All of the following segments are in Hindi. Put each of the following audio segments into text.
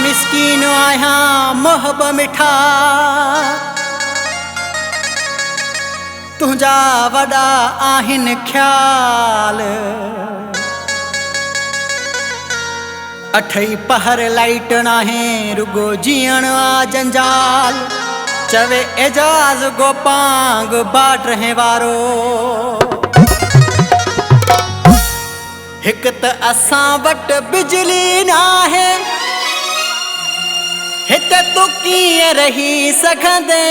मिस्कीन आया मोहब मिठा तुझा वड़ा आहिन ख्याल अठई पहर लाइट नाहे रुगो जीअण आ जंजाल चवे एजाज गोपांग बाट रहे वारो हिक त असां वट बिजली नाहे हिते तू कीअं रही सघंदे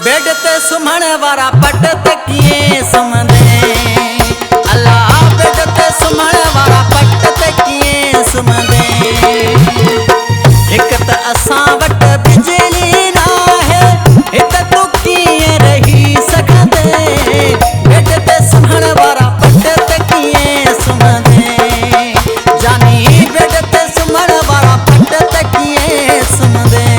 बेड ते सुम्हण वारा पट ते कीअं सुम्हंदे अल्लाह बेड ते सुम्हण वारा पट ते कीअं सुम्हंदे हिक त असां वट बिजली नाहे हिते तू कीअं रही सघंदे बेड ते सुम्हण वारा पट ते कीअं सुम्हंदे जानी बेड ते सुम्हण वारा पट ते कीअं सुम्हंदे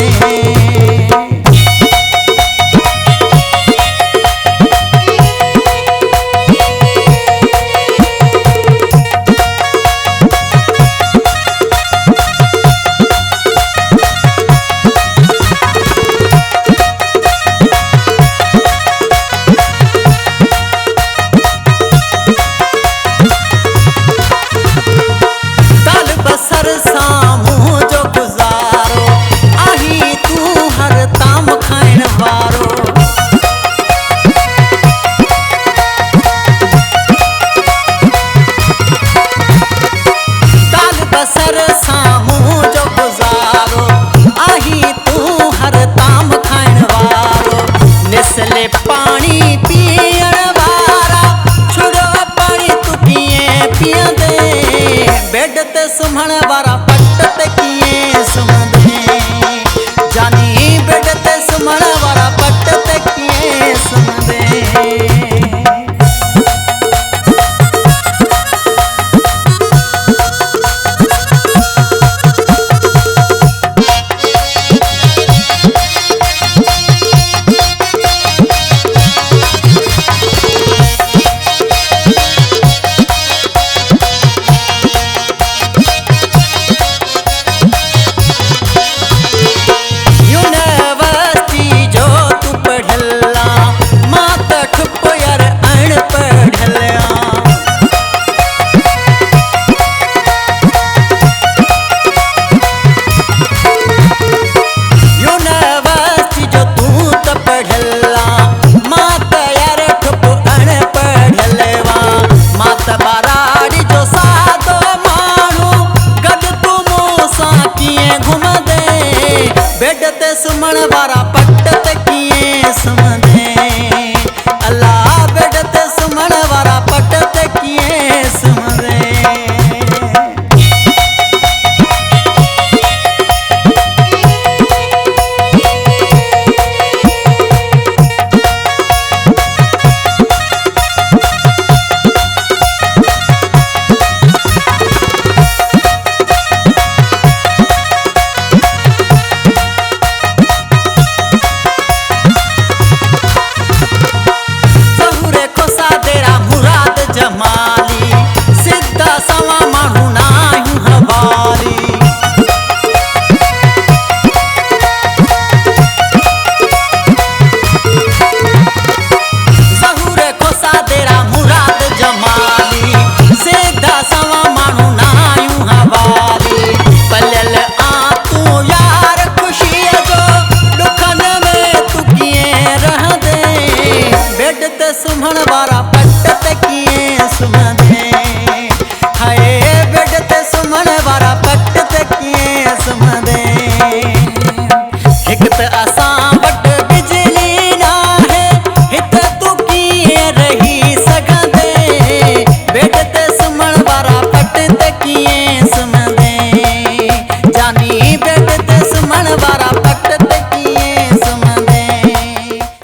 पानी पीअण वारा छुड़ो पानी तू कीअं पीअंदे बेड ते सुम्हण वारा पट ते कीअं सुम्हंदे जानी बेड ते सुम्हण वारा पट ते कीअं सुम्हंदे बेड ते सुम्हण वारा पट ते कीअं सुम्हंदे अल्लाह बेड ते सुम्हण वारा पट ते कीअं सुम्हंदे सुम्हण वारा पट ते कीअं